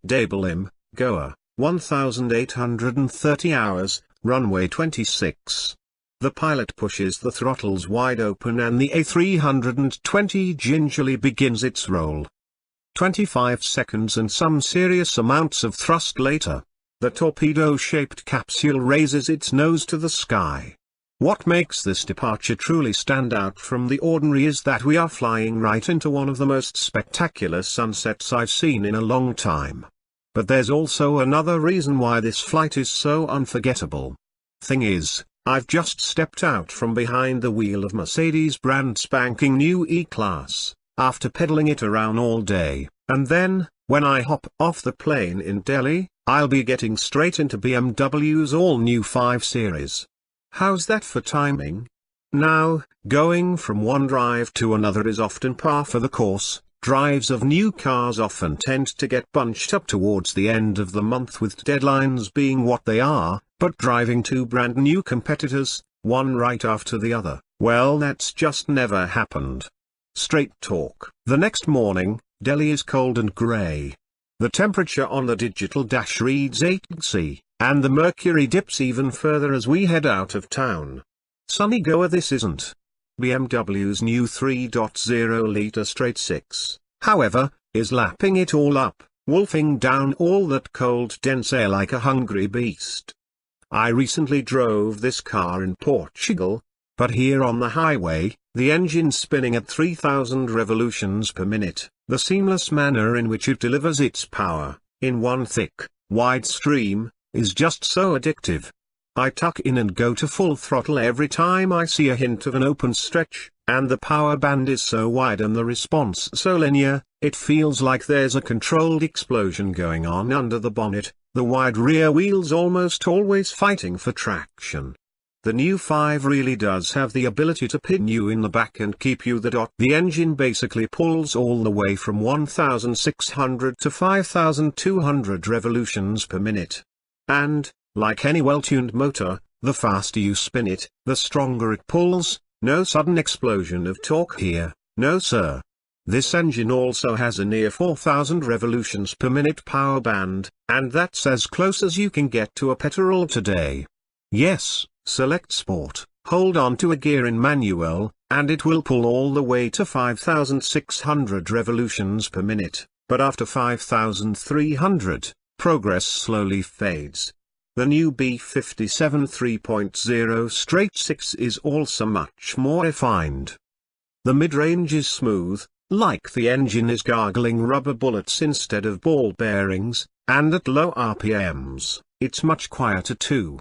Dabelim, Goa, 1830 hours, runway 26. The pilot pushes the throttles wide open and the A320 gingerly begins its roll. 25 seconds and some serious amounts of thrust later, the torpedo-shaped capsule raises its nose to the sky. What makes this departure truly stand out from the ordinary is that we are flying right into one of the most spectacular sunsets I've seen in a long time. But there's also another reason why this flight is so unforgettable. Thing is, I've just stepped out from behind the wheel of Mercedes' brand spanking new E-Class, after pedaling it around all day, and then, when I hop off the plane in Delhi, I'll be getting straight into BMW's all-new 5 Series. How's that for timing? Now, going from one drive to another is often par for the course. Drives of new cars often tend to get bunched up towards the end of the month with deadlines being what they are, but driving two brand new competitors, one right after the other, well, that's just never happened. Straight talk. The next morning, Delhi is cold and grey. The temperature on the digital dash reads 8°C, and the mercury dips even further as we head out of town. Sunny Goa this isn't. BMW's new 3.0-litre straight six, however, is lapping it all up, wolfing down all that cold dense air like a hungry beast. I recently drove this car in Portugal, but here on the highway, the engine spinning at 3,000 revolutions per minute, the seamless manner in which it delivers its power, in one thick, wide stream, is just so addictive. I tuck in and go to full throttle every time I see a hint of an open stretch, and the power band is so wide and the response so linear, it feels like there's a controlled explosion going on under the bonnet, the wide rear wheels almost always fighting for traction. The new 5 really does have the ability to pin you in the back and keep you the dot. The engine basically pulls all the way from 1,600 to 5,200 revolutions per minute. And, like any well-tuned motor, the faster you spin it, the stronger it pulls. No sudden explosion of torque here, no sir. This engine also has a near 4,000 revolutions per minute power band, and that's as close as you can get to a petrol today. Yes, select Sport, hold on to a gear in manual, and it will pull all the way to 5,600 revolutions per minute, but after 5,300, progress slowly fades. The new B57 3.0 straight 6 is also much more refined. The mid-range is smooth, like the engine is gargling rubber bullets instead of ball bearings, and at low RPMs, it's much quieter too.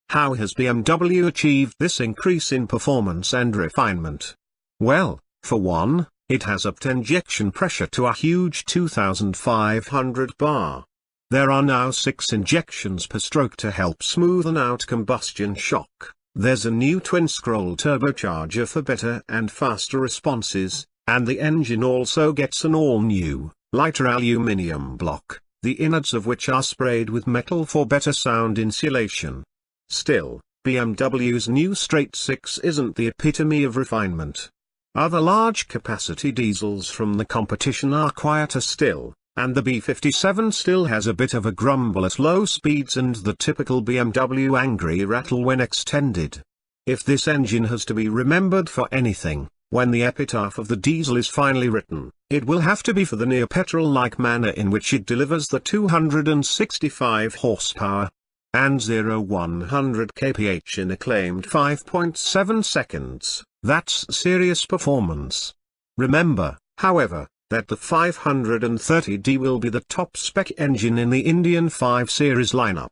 How has BMW achieved this increase in performance and refinement? Well, for one, it has upped injection pressure to a huge 2,500 bar. There are now 6 injections per stroke to help smoothen out combustion shock. There's a new twin-scroll turbocharger for better and faster responses, and the engine also gets an all-new, lighter aluminium block, the innards of which are sprayed with metal for better sound insulation. Still, BMW's new straight 6 isn't the epitome of refinement. Other large-capacity diesels from the competition are quieter still, and the B57 still has a bit of a grumble at low speeds and the typical BMW angry rattle when extended. If this engine has to be remembered for anything, when the epitaph of the diesel is finally written, it will have to be for the near-petrol-like manner in which it delivers the 265 horsepower and 0-100 kph in acclaimed 5.7 seconds. That's serious performance. Remember, however, that the 530D will be the top-spec engine in the Indian 5 Series lineup.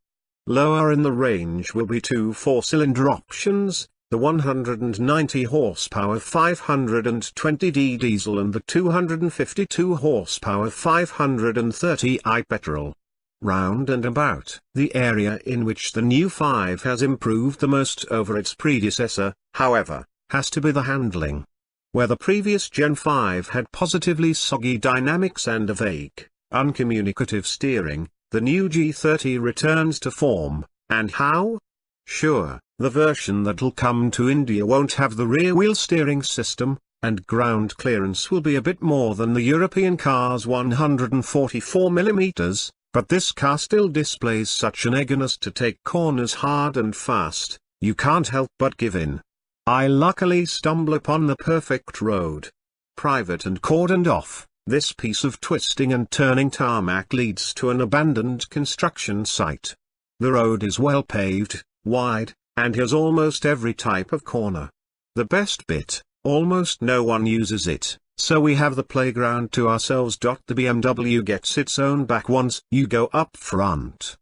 Lower in the range will be 2 4-cylinder options, the 190 horsepower 520D diesel and the 252 horsepower 530i petrol. Round and about, the area in which the new 5 has improved the most over its predecessor, however, has to be the handling. Where the previous Gen 5 had positively soggy dynamics and a vague, uncommunicative steering, the new G30 returns to form. And how? Sure, The version that'll come to India won't have the rear wheel steering system, and ground clearance will be a bit more than the European car's 144mm, but this car still displays such an eagerness to take corners hard and fast, you can't help but give in. I luckily stumble upon the perfect road. Private and cordoned off, this piece of twisting and turning tarmac leads to an abandoned construction site. The road is well paved, wide, and has almost every type of corner. The best bit, almost no one uses it, so we have the playground to ourselves. The BMW gets its own back once you go up front.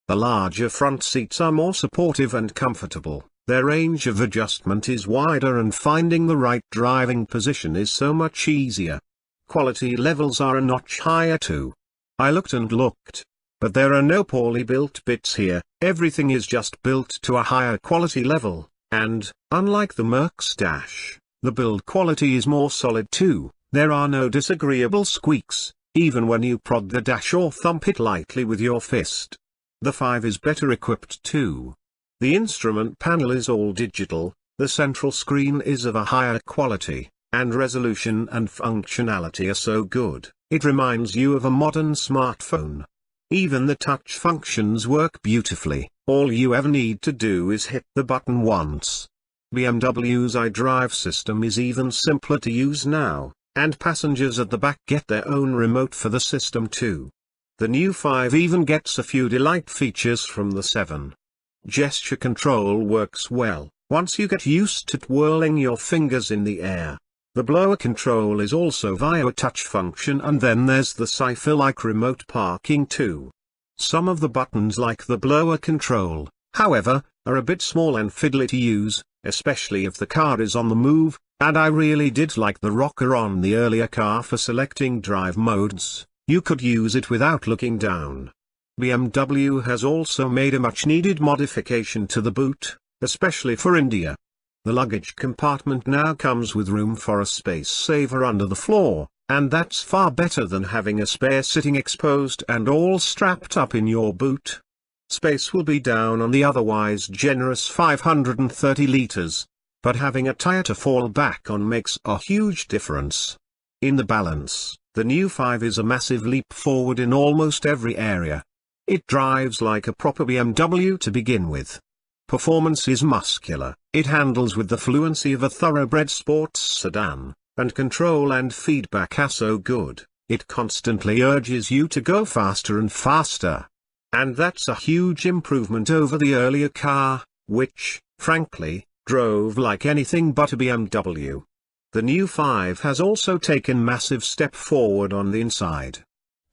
The larger front seats are more supportive and comfortable, their range of adjustment is wider, and finding the right driving position is so much easier. Quality levels are a notch higher too. I looked and looked, but there are no poorly built bits here, everything is just built to a higher quality level, and, unlike the Merc's dash, the build quality is more solid too. There are no disagreeable squeaks, even when you prod the dash or thump it lightly with your fist. The 5 is better equipped too. The instrument panel is all digital, the central screen is of a higher quality, and resolution and functionality are so good, it reminds you of a modern smartphone. Even the touch functions work beautifully, all you ever need to do is hit the button once. BMW's iDrive system is even simpler to use now, and passengers at the back get their own remote for the system too. The new 5 even gets a few delight features from the 7. Gesture control works well, once you get used to twirling your fingers in the air. The blower control is also via a touch function, and then there's the cipher-like remote parking too. Some of the buttons like the blower control, however, are a bit small and fiddly to use, especially if the car is on the move, and I really did like the rocker on the earlier car for selecting drive modes. You could use it without looking down. BMW has also made a much-needed modification to the boot, especially for India. The luggage compartment now comes with room for a space saver under the floor, and that's far better than having a spare sitting exposed and all strapped up in your boot. Space will be down on the otherwise generous 530 liters, but having a tire to fall back on makes a huge difference. In the balance, the new 5 is a massive leap forward in almost every area. It drives like a proper BMW to begin with. Performance is muscular, it handles with the fluency of a thoroughbred sports sedan, and control and feedback are so good, it constantly urges you to go faster and faster. And that's a huge improvement over the earlier car, which, frankly, drove like anything but a BMW. The new 5 has also taken massive step forward on the inside.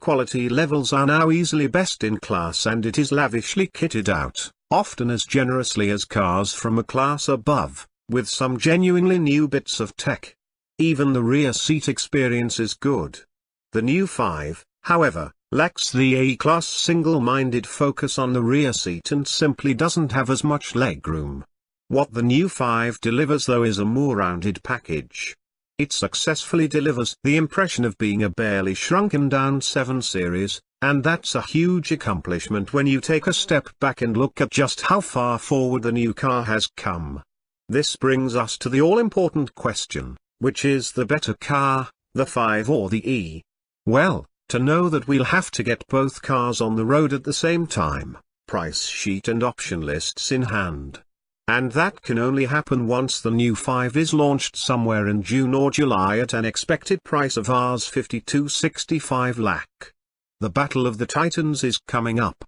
Quality levels are now easily best in class, and it is lavishly kitted out, often as generously as cars from a class above, with some genuinely new bits of tech. Even the rear seat experience is good. The new 5, however, lacks the A-class single-minded focus on the rear seat and simply doesn't have as much legroom. What the new 5 delivers though is a more rounded package. It successfully delivers the impression of being a barely shrunken down 7 Series, and that's a huge accomplishment when you take a step back and look at just how far forward the new car has come. This brings us to the all-important question, which is the better car, the 5 or the E? Well, to know that we'll have to get both cars on the road at the same time, price sheet and option lists in hand. And that can only happen once the new 5 is launched somewhere in June or July at an expected price of Rs 52.65 lakh. The Battle of the Titans is coming up.